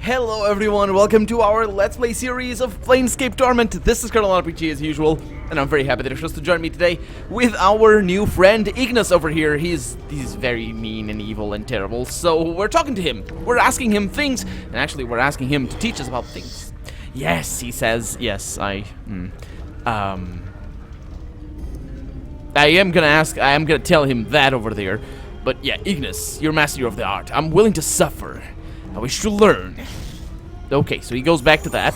Hello everyone, welcome to our Let's Play series of Planescape Torment. This is Colonel RPG as usual, and I'm very happy that you're supposed to join me today with our new friend Ignus over here. He's very mean and evil and terrible, so we're talking to him. We're asking him things, and actually we're asking him to teach us about things. Yes, he says, yes, I am gonna tell him that over there. But yeah, Ignus, you're master of the art. I'm willing to suffer. I wish to learn. Okay, so he goes back to that.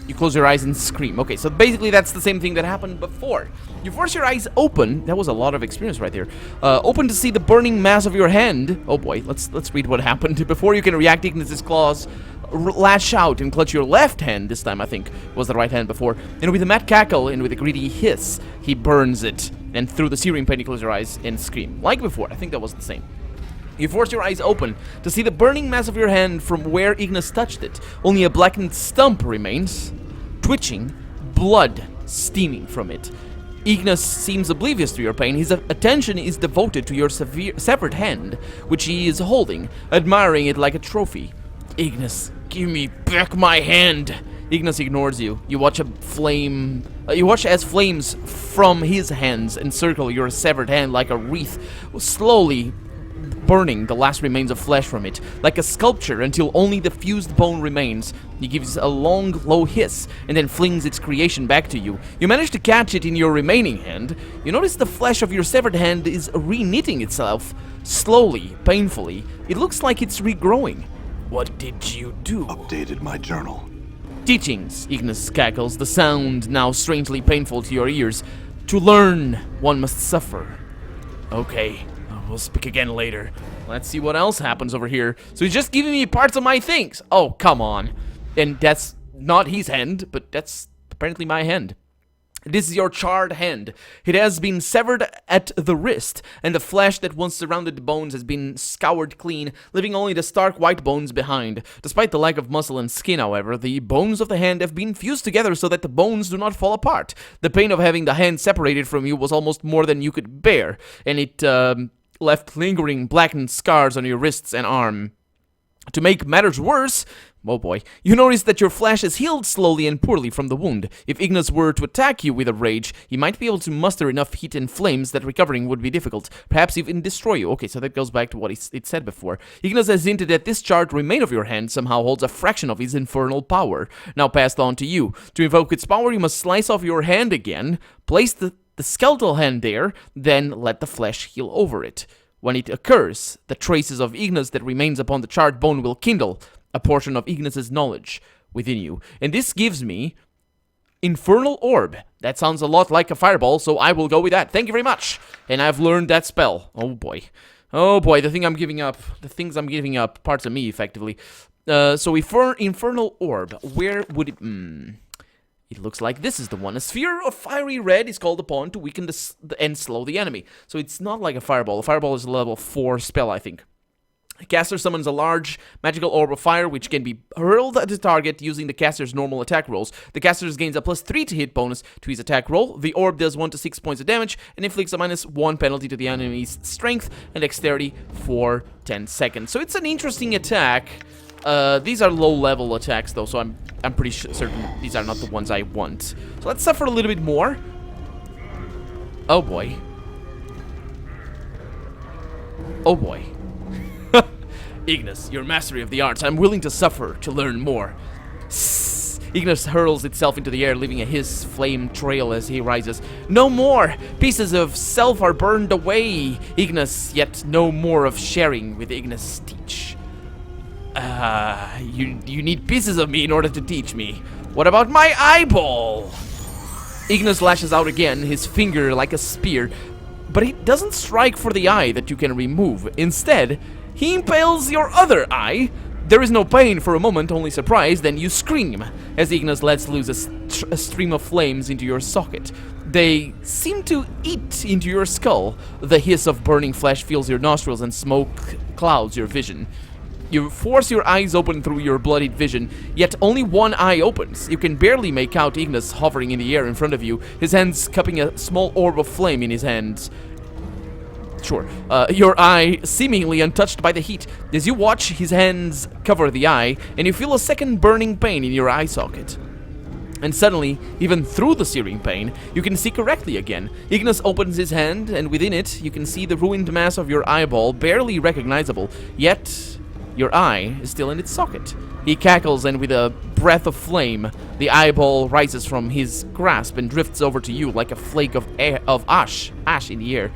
You close your eyes and scream. Okay, so basically that's the same thing that happened before. You force your eyes open. That was a lot of experience right there. Open to see the burning mass of your hand. Oh boy, let's read what happened. Before you can react, Ignus's claws lash out and clutch your left hand. This time, I think, was the right hand before. And with a mad cackle and with a greedy hiss, he burns it. And through the searing pain, you close your eyes and scream. Like before, I think that was the same. You force your eyes open to see the burning mass of your hand from where Ignus touched it. Only a blackened stump remains, twitching, blood steaming from it. Ignus seems oblivious to your pain. His attention is devoted to your severed hand, which he is holding, admiring it like a trophy. Ignus, give me back my hand. Ignus ignores you. You watch as flames from his hands encircle your severed hand like a wreath, slowly burning the last remains of flesh from it, like a sculpture until only the fused bone remains. He gives a long, low hiss, and then flings its creation back to you. You manage to catch it in your remaining hand. You notice the flesh of your severed hand is re-knitting itself, slowly, painfully. It looks like it's regrowing. What did you do? Updated my journal. Teachings, Ignus cackles, the sound now strangely painful to your ears. To learn, one must suffer. Okay. We'll speak again later. Let's see what else happens over here. So he's just giving me parts of my things. Oh, come on. And that's not his hand, but that's apparently my hand. This is your charred hand. It has been severed at the wrist, and the flesh that once surrounded the bones has been scoured clean, leaving only the stark white bones behind. Despite the lack of muscle and skin, however, the bones of the hand have been fused together so that the bones do not fall apart. The pain of having the hand separated from you was almost more than you could bear, and it left lingering blackened scars on your wrists and arm. To make matters worse, oh boy, you notice that your flesh is healed slowly and poorly from the wound. If Ignus were to attack you with a rage, he might be able to muster enough heat and flames that recovering would be difficult, perhaps even destroy you. Okay, so that goes back to what it said before. Ignus has hinted that this charred remain of your hand somehow holds a fraction of his infernal power, now passed on to you. To invoke its power, you must slice off your hand again, place the skeletal hand there, then let the flesh heal over it. When it occurs, the traces of Ignus that remains upon the charred bone will kindle a portion of Ignus's knowledge within you. And this gives me Infernal Orb. That sounds a lot like a fireball, so I will go with that. Thank you very much. And I've learned that spell. Oh boy. Oh boy, the things I'm giving up, parts of me, effectively. So Infernal Orb, where would it... It looks like this is the one. A sphere of fiery red is called upon to weaken and slow the enemy. So it's not like a fireball. A fireball is a level 4 spell, I think. The caster summons a large magical orb of fire, which can be hurled at the target using the caster's normal attack rolls. The caster gains a +3 to hit bonus to his attack roll. The orb does 1 to 6 points of damage and inflicts a -1 penalty to the enemy's strength and dexterity for 10 seconds. So it's an interesting attack. These are low-level attacks, though, so I'm pretty certain these are not the ones I want. So let's suffer a little bit more. Oh, boy. Oh, boy. Ignus, your mastery of the arts. I'm willing to suffer to learn more. Ignus hurls itself into the air, leaving a hiss flame trail as he rises. No more! Pieces of self are burned away, Ignus, yet no more of sharing with Ignus teach. You need pieces of me in order to teach me. What about my eyeball? Ignus lashes out again, his finger like a spear, but he doesn't strike for the eye that you can remove. Instead, he impales your other eye. There is no pain for a moment, only surprise, then you scream as Ignus lets loose a stream of flames into your socket. They seem to eat into your skull. The hiss of burning flesh fills your nostrils and smoke clouds your vision. You force your eyes open through your bloodied vision, yet only one eye opens. You can barely make out Ignus hovering in the air in front of you, his hands cupping a small orb of flame in his hands. sure. Your eye seemingly untouched by the heat. As you watch, his hands cover the eye, and you feel a second burning pain in your eye socket. And suddenly, even through the searing pain, you can see correctly again. Ignus opens his hand, and within it, you can see the ruined mass of your eyeball, barely recognizable, yet your eye is still in its socket. He cackles, and with a breath of flame, the eyeball rises from his grasp and drifts over to you like a flake of ash in the air.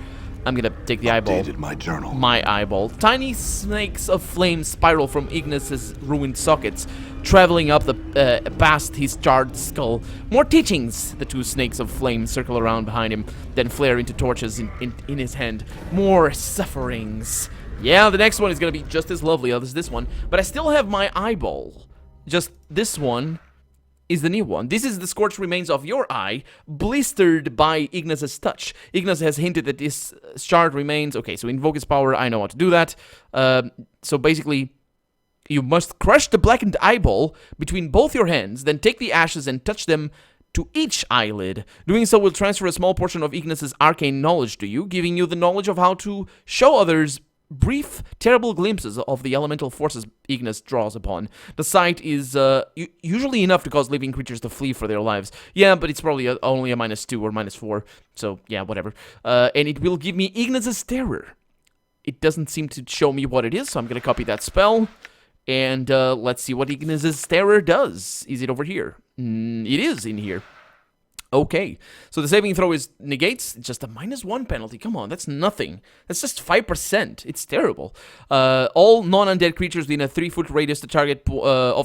I'm gonna take the eyeball. Updated my journal. My eyeball. Tiny snakes of flame spiral from Ignus's ruined sockets, traveling up the past his charred skull. More teachings. The two snakes of flame circle around behind him, then flare into torches in his hand. More sufferings. Yeah, the next one is gonna be just as lovely as this one, but I still have my eyeball. Just this one is the new one. This is the scorched remains of your eye, blistered by Ignus's touch. Ignus has hinted that this shard remains. Okay, so invoke his power. I know how to do that. So basically, you must crush the blackened eyeball between both your hands, then take the ashes and touch them to each eyelid. Doing so will transfer a small portion of Ignus's arcane knowledge to you, giving you the knowledge of how to show others brief, terrible glimpses of the elemental forces Ignus draws upon. The sight is usually enough to cause living creatures to flee for their lives. Yeah, but it's probably only a -2 or -4, so yeah, whatever. And it will give me Ignus's terror. It doesn't seem to show me what it is, so I'm going to copy that spell. And let's see what Ignus's terror does. Is it over here? It is in here. Okay, so the saving throw is negates. It's just a -1 penalty. Come on, that's nothing. That's just 5%. It's terrible. All non-undead creatures within a 3-foot radius of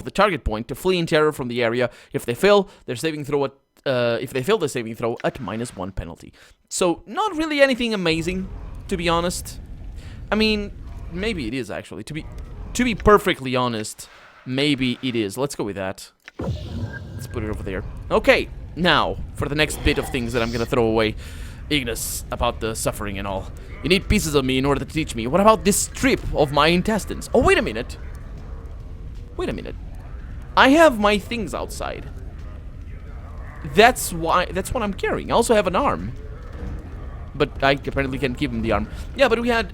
the target point to flee in terror from the area. If they fail their saving throw at the saving throw at -1 penalty. So not really anything amazing, to be honest. I mean, maybe it is actually. To be perfectly honest, maybe it is. Let's go with that. Let's put it over there. Okay. Now, for the next bit of things that I'm gonna throw away. Ignus, about the suffering and all. You need pieces of me in order to teach me. What about this strip of my intestines? Oh, wait a minute. Wait a minute. I have my things outside. That's what I'm carrying. I also have an arm. But I apparently can't give him the arm. Yeah, but we had...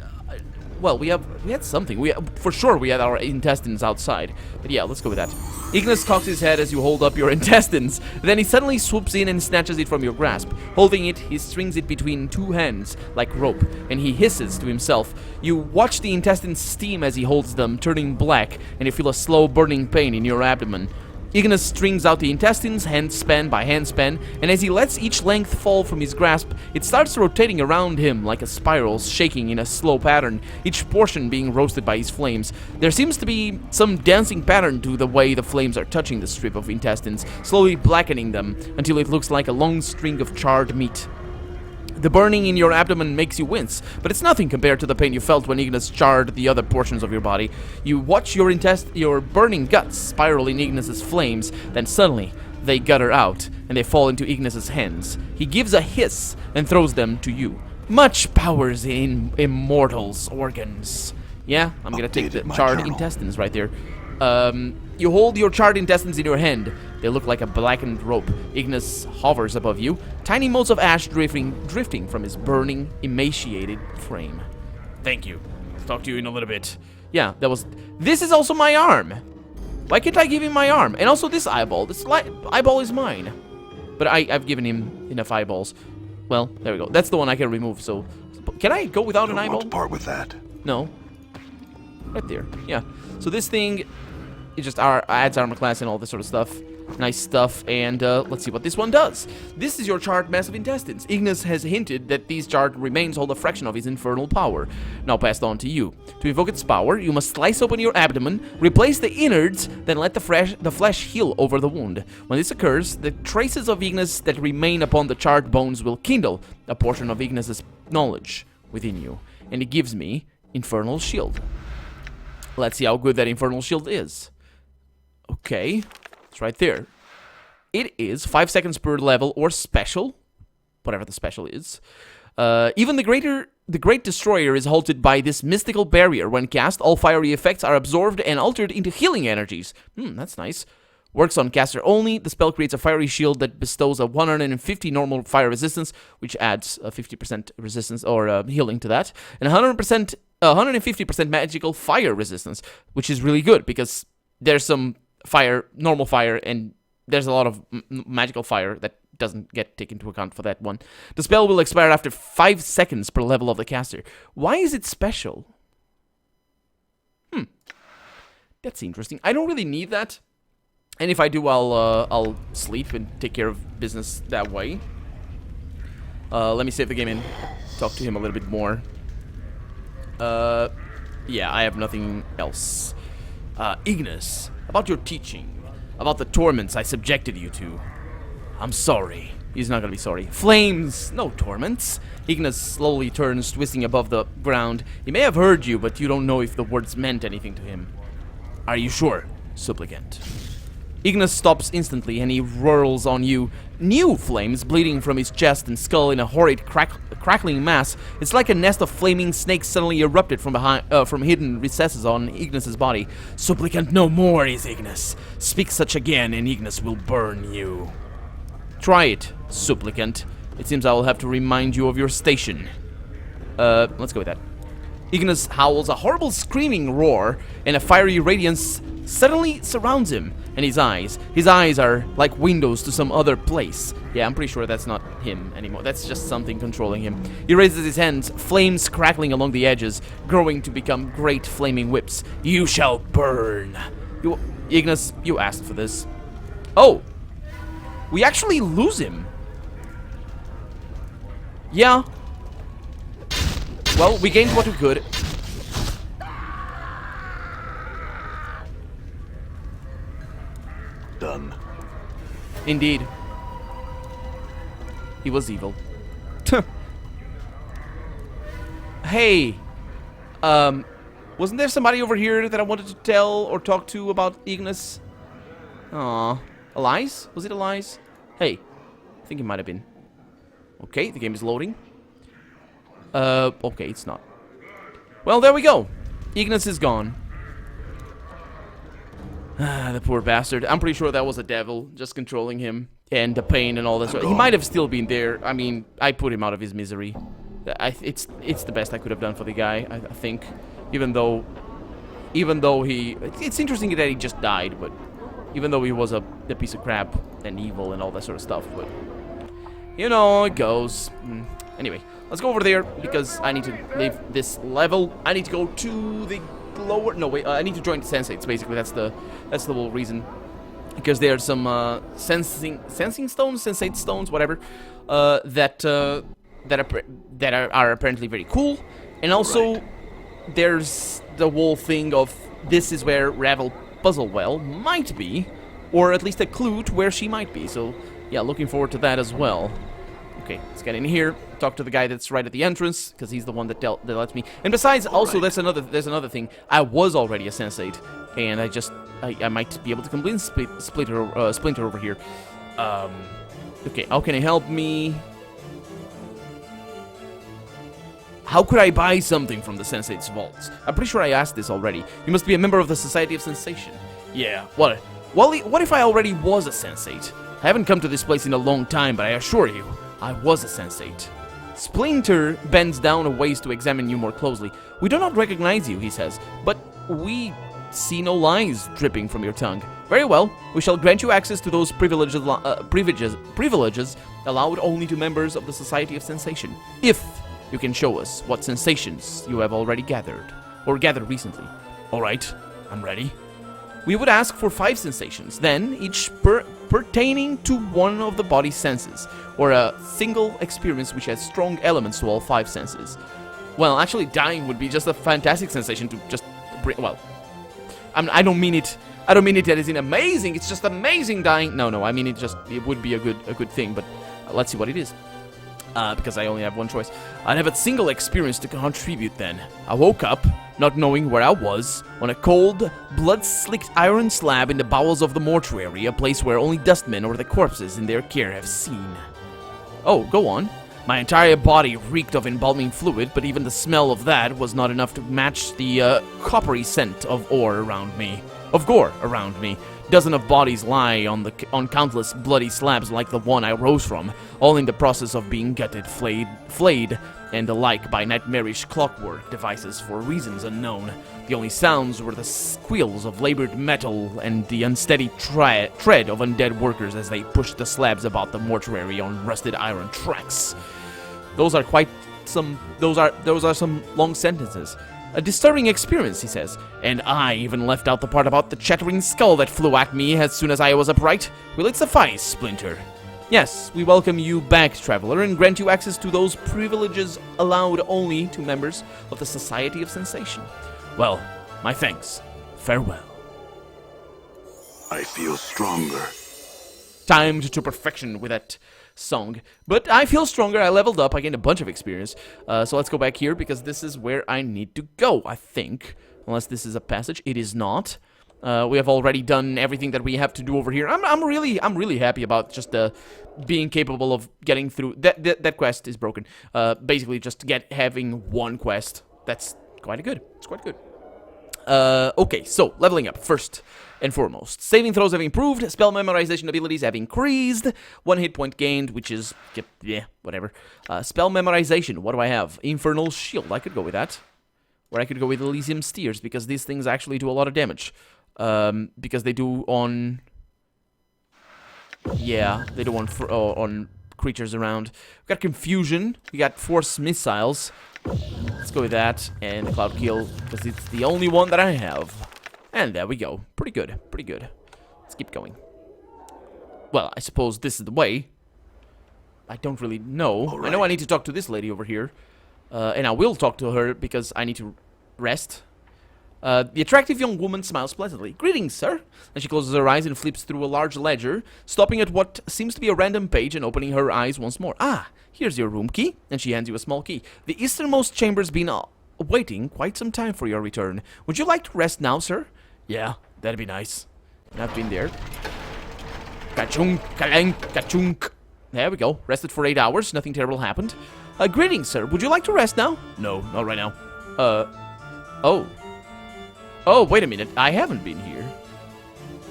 Well, we had something. For sure we had our intestines outside. But yeah, let's go with that. Ignus cocks his head as you hold up your intestines. Then he suddenly swoops in and snatches it from your grasp. Holding it, he strings it between two hands, like rope, and he hisses to himself. You watch the intestines steam as he holds them, turning black, and you feel a slow burning pain in your abdomen. Ignus strings out the intestines, handspan by handspan, and as he lets each length fall from his grasp, it starts rotating around him like a spiral, shaking in a slow pattern, each portion being roasted by his flames. There seems to be some dancing pattern to the way the flames are touching the strip of intestines, slowly blackening them until it looks like a long string of charred meat. The burning in your abdomen makes you wince, but it's nothing compared to the pain you felt when Ignus charred the other portions of your body. You watch your burning guts spiral in Ignus's flames, then suddenly they gutter out, and they fall into Ignus's hands. He gives a hiss and throws them to you. Much powers in immortals' organs. Yeah, I'm gonna take the charred intestines right there. You hold your charred intestines in your hand. They look like a blackened rope. Ignus hovers above you, tiny motes of ash drifting from his burning, emaciated frame. Thank you. I'll talk to you in a little bit. Yeah, this is also my arm. Why can't I give him my arm? And also this eyeball. This eyeball is mine. But I've given him enough eyeballs. Well, there we go. That's the one I can remove, so... Can I go without an eyeball? Don't want to part with that. No. Right there. Yeah. So this thing... It just adds armor class and all this sort of stuff. Nice stuff, and let's see what this one does. This is your charred mass of intestines. Ignus has hinted that these charred remains hold a fraction of his infernal power, now passed on to you. To invoke its power, you must slice open your abdomen, replace the innards, then let the flesh heal over the wound. When this occurs, the traces of Ignus that remain upon the charred bones will kindle a portion of Ignus's knowledge within you, and it gives me Infernal Shield. Let's see how good that Infernal Shield is. Okay. It's right there. It is 5 seconds per level or special, whatever the special is. Even the Great Destroyer is halted by this mystical barrier. When cast, all fiery effects are absorbed and altered into healing energies. That's nice. Works on caster only. The spell creates a fiery shield that bestows a 150 normal fire resistance, which adds a 50% resistance or healing to that, and 150% magical fire resistance, which is really good because there's some fire, normal fire, and there's a lot of magical fire that doesn't get taken into account for that one. The spell will expire after 5 seconds per level of the caster. Why is it special? That's interesting. I don't really need that. And if I do, I'll sleep and take care of business that way. Let me save the game and talk to him a little bit more. Yeah, I have nothing else. Ignus, about your teaching, about the torments I subjected you to. I'm sorry. He's not gonna be sorry. Flames, no torments. Ignus slowly turns, twisting above the ground. He may have heard you, but you don't know if the words meant anything to him. Are you sure, supplicant? Ignus stops instantly, and he whirls on you. New flames bleeding from his chest and skull in a horrid crackling mass. It's like a nest of flaming snakes suddenly erupted from behind, from hidden recesses on Ignus's body. Supplicant no more is Ignus. Speak such again, and Ignus will burn you. Try it, supplicant. It seems I will have to remind you of your station. Let's go with that. Ignus howls a horrible screaming roar, and a fiery radiance suddenly surrounds him, and his eyes are like windows to some other place. Yeah, I'm pretty sure that's not him anymore. That's just something controlling him. He raises his hands, flames crackling along the edges, growing to become great flaming whips. You shall burn. Ignus, you asked for this. Oh, we actually lose him. Yeah. Well, we gained what we could. Done. Indeed. He was evil. Hey. Wasn't there somebody over here that I wanted to tell or talk to about Ignus? Aw. Elise? Was it Elise? Hey. I think it might have been. Okay, the game is loading. Okay, it's not. Well, there we go. Ignus is gone. Ah, the poor bastard. I'm pretty sure that was a devil just controlling him. And the pain and all this. He might have still been there. I mean, I put him out of his misery. It's the best I could have done for the guy, I think. Even though he... It's interesting that he just died, but... Even though he was a piece of crap and evil and all that sort of stuff, but... You know, it goes. Anyway, let's go over there because I need to leave this level. I need to go to the lower... No, wait, I need to join the Sensates, basically. That's the whole reason. Because there are some sensing stones, sensate stones, whatever, that are apparently very cool. And also, there's the whole thing of this is where Ravel Puzzlewell might be, or at least a clue to where she might be. So, yeah, looking forward to that as well. Okay, let's get in here, talk to the guy that's right at the entrance, because he's the one that lets me. And besides, also, there's another thing. I was already a Sensate, and I might be able to complete Splinter over here. Okay, how can he help me? How could I buy something from the Sensate's vaults? I'm pretty sure I asked this already. You must be a member of the Society of Sensation. Yeah, what if I already was a Sensate? I haven't come to this place in a long time, but I assure you, I was a Sensate. Splinter bends down a ways to examine you more closely. We do not recognize you, he says, but we see no lies dripping from your tongue. Very well, we shall grant you access to those privileges allowed only to members of the Society of Sensation, if you can show us what sensations you have already gathered, or gathered recently. Alright, I'm ready. We would ask for 5 sensations, then each pertaining to one of the body's senses, or a single experience which has strong elements to all 5 senses. Well, actually dying would be just a fantastic sensation to just bring, well, I don't mean it that is amazing, it's just amazing dying. No, I mean it would be a good thing, but let's see what it is. Because I only have one choice. I'd have a single experience to contribute then. I woke up, not knowing where I was, on a cold, blood-slicked iron slab in the bowels of the mortuary, a place where only dustmen or the corpses in their care have seen. Oh, go on. My entire body reeked of embalming fluid, but even the smell of that was not enough to match the coppery scent of ore around me. of gore around me. Dozens of bodies lie on countless bloody slabs like the one I rose from, all in the process of being gutted, flayed, and the like by nightmarish clockwork devices for reasons unknown. The only sounds were the squeals of labored metal and the unsteady tread of undead workers as they pushed the slabs about the mortuary on rusted iron tracks. Those are some long sentences. A disturbing experience, he says. And I even left out the part about the chattering skull that flew at me as soon as I was upright. Will it suffice, Splinter? Yes, we welcome you back, Traveler, and grant you access to those privileges allowed only to members of the Society of Sensation. Well, my thanks. Farewell. I feel stronger. Timed to perfection with that song. But I feel stronger. I leveled up. I gained a bunch of experience. So let's go back here because this is where I need to go, I think. Unless this is a passage. It is not. We have already done everything that we have to do over here. I'm really happy about just being capable of getting through. That quest is broken. Basically, just having one quest. That's quite good. It's quite good. Okay, so leveling up first and foremost. Saving throws have improved. Spell memorization abilities have increased. 1 hit point gained, which is, yeah, whatever. Spell memorization, what do I have? Infernal Shield, I could go with that. Or I could go with Elysium Steers, because these things actually do a lot of damage. Because they do on... Yeah, they do on creatures around. We got Confusion. We got Force Missiles. Let's go with that. And the Cloud Kill, because it's the only one that I have. And there we go. Pretty good. Pretty good. Let's keep going. Well, I suppose this is the way. I don't really know. Right. I know I need to talk to this lady over here. And I will talk to her because I need to rest. The attractive young woman smiles pleasantly. Greetings, sir. And she closes her eyes and flips through a large ledger, stopping at what seems to be a random page and opening her eyes once more. Ah, here's your room key. And she hands you a small key. The easternmost chamber's been waiting quite some time for your return. Would you like to rest now, sir? Yeah, that'd be nice. I've been there. Ka-chunk, ka-lank, ka-chunk. There we go. Rested for 8 hours. Nothing terrible happened. Greetings, sir. Would you like to rest now? No, not right now. Oh. Oh, wait a minute. I haven't been here.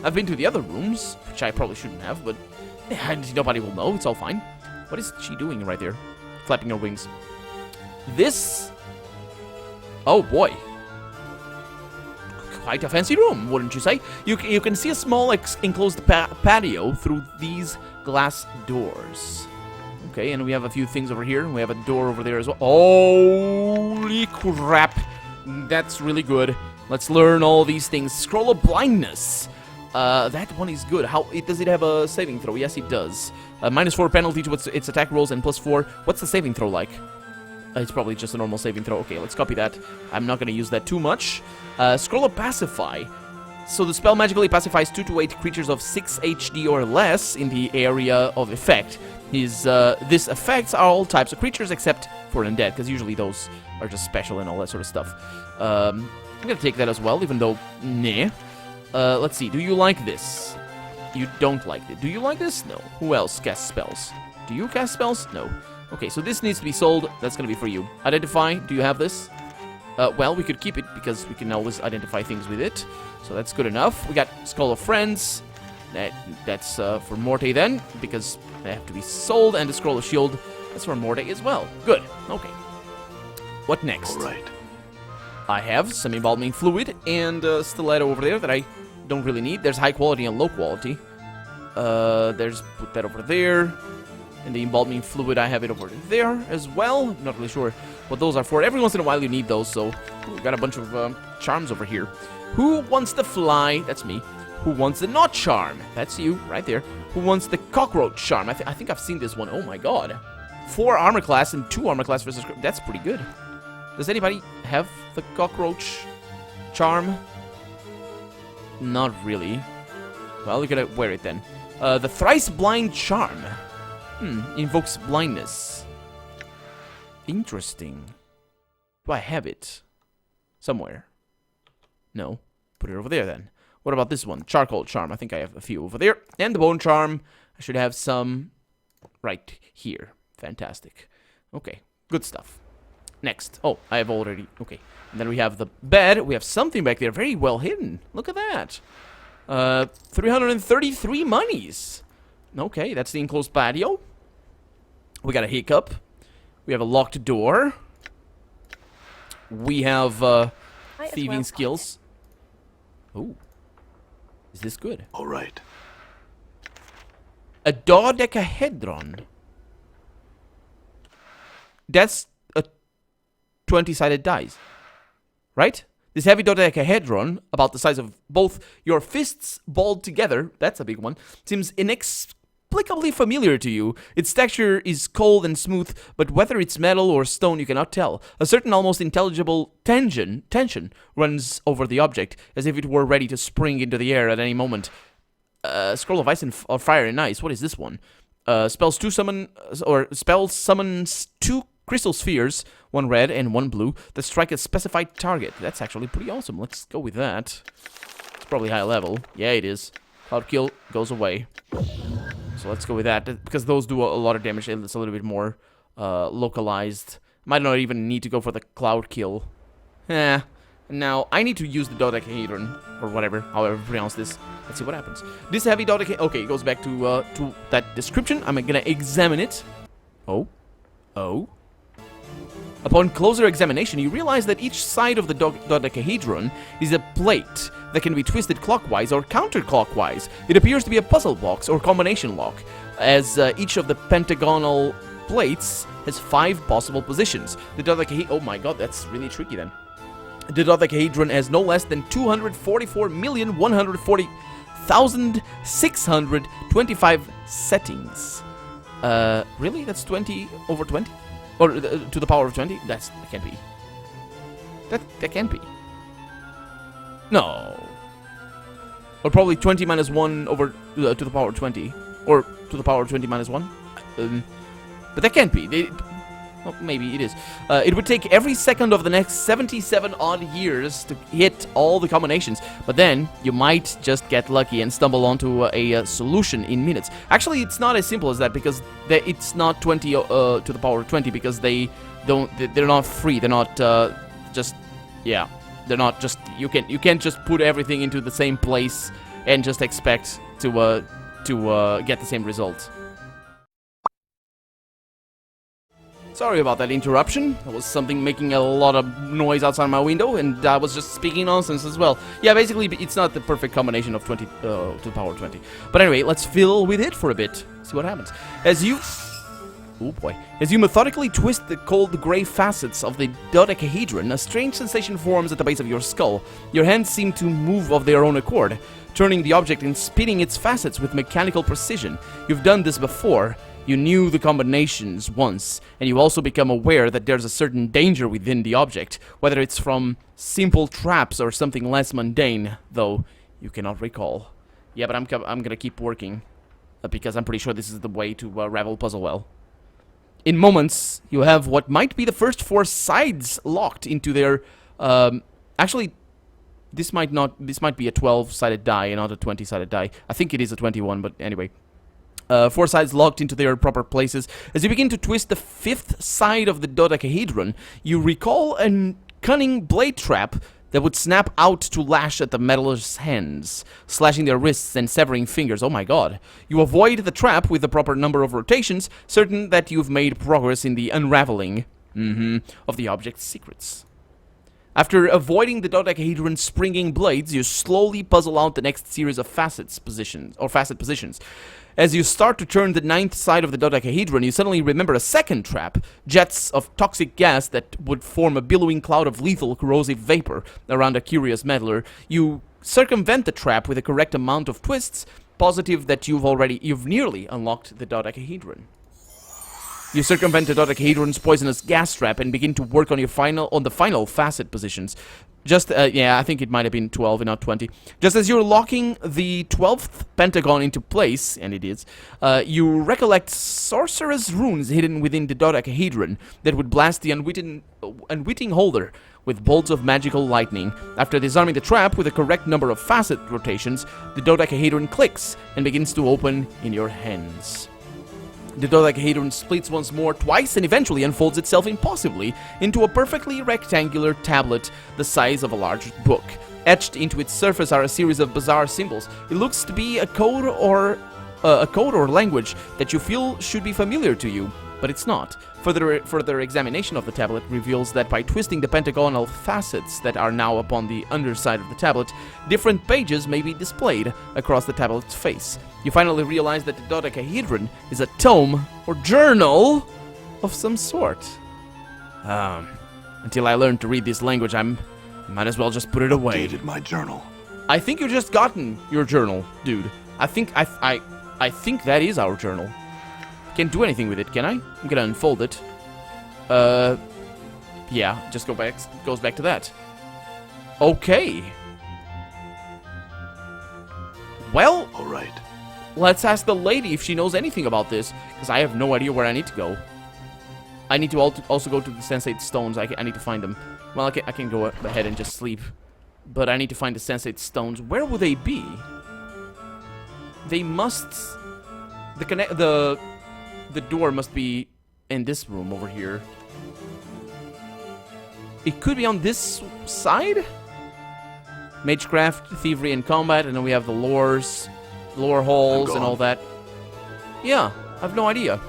I've been to the other rooms, which I probably shouldn't have, but nobody will know. It's all fine. What is she doing right there? Flapping her wings. This... Oh, boy. Quite a fancy room, wouldn't you say? You can see a small enclosed patio through these glass doors. Okay, and we have a few things over here. We have a door over there as well. Holy crap. That's really good. Let's learn all these things. Scroll of Blindness. That one is good. Does it have a saving throw? Yes, it does. -4 penalty to its attack rolls and +4. What's the saving throw like? It's probably just a normal saving throw. Okay, let's copy that. I'm not going to use that too much. Scroll of Pacify. So the spell magically pacifies 2 to 8 creatures of 6 HD or less in the area of effect. This affects all types of creatures except for undead, because usually those are just special and all that sort of stuff. I'm going to take that as well, even though, nah. Let's see, do you like this? You don't like it. Do you like this? No. Who else casts spells? Do you cast spells? No. Okay, so this needs to be sold. That's going to be for you. Identify. Do you have this? Well, we could keep it because we can always identify things with it. So that's good enough. We got Skull of Friends. That's for Morte then, because they have to be sold. And the Scroll of Shield. That's for Morte as well. Good. Okay. What next? All right. I have some embalming fluid and stiletto over there that I don't really need. There's high quality and low quality. Put that over there. And the embalming fluid, I have it over there as well. I'm not really sure what those are for. Every once in a while you need those, so we've got a bunch of charms over here. Who wants the fly? That's me. Who wants the knot charm? That's you, right there. Who wants the cockroach charm? I think I've seen this one. Oh my god. 4 armor class and 2 armor class versus... That's pretty good. Does anybody have the cockroach charm? Not really. Well, you gotta wear it then. The thrice blind charm. Invokes blindness. Interesting. Do I have it? Somewhere. No. Put it over there then. What about this one? Charcoal charm. I think I have a few over there. And the bone charm. I should have some right here. Fantastic. Okay. Good stuff. next? Oh, I have already... Okay. And then we have the bed. We have something back there. Very well hidden. Look at that. 333 monies. Okay, that's the enclosed patio. We got a hiccup. We have a locked door. We have thieving skills. Oh. Is this good? All right. A dodecahedron. That's a 20-sided dice. Right? This heavy dodecahedron, about the size of both your fists balled together, that's a big one, seems inexplicably familiar to you. Its texture is cold and smooth, but whether it's metal or stone you cannot tell. A certain almost intelligible tension runs over the object, as if it were ready to spring into the air at any moment. Scroll of ice and fire and ice. What is this one? Spells summons 2 crystal spheres, 1 red and 1 blue, that strike a specified target. That's actually pretty awesome. Let's go with that. It's probably high level. Yeah, it is. Cloud kill goes away. So let's go with that, because those do a lot of damage. It's a little bit more localized. Might not even need to go for the cloud kill. Now, I need to use the dodecahedron, or whatever, however you pronounce this. Let's see what happens. This heavy dodecahedron... Okay, it goes back to that description. I'm gonna examine it. Oh. Upon closer examination, you realize that each side of the dodecahedron is a plate that can be twisted clockwise or counterclockwise. It appears to be a puzzle box or combination lock, as each of the pentagonal plates has 5 possible positions. The dodecahedron... Oh my god, that's really tricky then. The dodecahedron has no less than 244,140,625 settings. Really? That's 20 over 20? Or to the power of 20? That can't be. That can't be. No. Or probably 20 minus 1 over to the power of 20. Or to the power of 20 minus 1. But that can't be. Well, maybe it is. It would take every second of the next 77 odd years to hit all the combinations, but then you might just get lucky and stumble onto a solution in minutes. Actually, it's not as simple as that, because it's not 20 to the power of 20, because they're not free. They're not just, yeah, they're not just, you can't just put everything into the same place and just expect to get the same result. Sorry about that interruption. There was something making a lot of noise outside my window, and I was just speaking nonsense as well. Yeah, basically, it's not the perfect combination of 20 to the power 20. But anyway, let's fiddle with it for a bit. See what happens. As you methodically twist the cold gray facets of the dodecahedron, a strange sensation forms at the base of your skull. Your hands seem to move of their own accord, turning the object and spinning its facets with mechanical precision. You've done this before. You knew the combinations once, and you also become aware that there's a certain danger within the object, whether it's from simple traps or something less mundane, though you cannot recall. Yeah, but I'm gonna keep working, because I'm pretty sure this is the way to ravel puzzle well. In moments, you have what might be the first 4 sides locked into their... actually, this might be a 12-sided die and not a 20-sided die. I think it is a 21, but anyway. 4 sides locked into their proper places. As you begin to twist the 5th side of the dodecahedron, you recall a cunning blade trap that would snap out to lash at the metaller's hands, slashing their wrists and severing fingers. Oh my god. You avoid the trap with the proper number of rotations, certain that you've made progress in the unraveling of the object's secrets. After avoiding the dodecahedron's springing blades, you slowly puzzle out the next series of facet positions. As you start to turn the 9th side of the dodecahedron, you suddenly remember a second trap, jets of toxic gas that would form a billowing cloud of lethal corrosive vapor around a curious meddler. You circumvent the trap with the correct amount of twists, positive that you've nearly unlocked the dodecahedron. You circumvent the dodecahedron's poisonous gas trap and begin to work on the final facet positions. I think it might have been 12 and not 20. Just as you're locking the 12th pentagon into place, and it is, you recollect sorcerous runes hidden within the dodecahedron that would blast the unwitting holder with bolts of magical lightning. After disarming the trap with the correct number of facet rotations, the dodecahedron clicks and begins to open in your hands. The dodecahedron splits once more, twice, and eventually unfolds itself impossibly into a perfectly rectangular tablet the size of a large book. Etched into its surface are a series of bizarre symbols. It looks to be a code or language that you feel should be familiar to you, but it's not. Further examination of the tablet reveals that by twisting the pentagonal facets that are now upon the underside of the tablet, different pages may be displayed across the tablet's face. You finally realize that the dodecahedron is a tome or journal of some sort. Until I learn to read this language, might as well just put it away. Updated my journal. I think you just gotten your journal, dude. I think that is our journal. Can't do anything with it, can I? I'm gonna unfold it. Yeah, just goes back to that. Okay. Well, All right. let's ask the lady if she knows anything about this, because I have no idea where I need to go. I need to also go to the Sensate stones. I need to find them. Well, I can go ahead and just sleep, but I need to find the Sensate stones. Where would they be? They must. The door must be in this room over here. It could be on this side? Magecraft, Thievery, and Combat, and then we have the lore holes and all that. Yeah, I have no idea.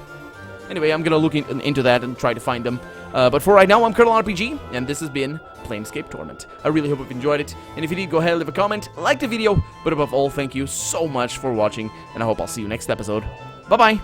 Anyway, I'm gonna look into that and try to find them. But for right now, I'm Colonel RPG, and this has been Planescape Torment. I really hope you've enjoyed it, and if you did, go ahead and leave a comment, like the video, but above all, thank you so much for watching, and I hope I'll see you next episode. Bye-bye!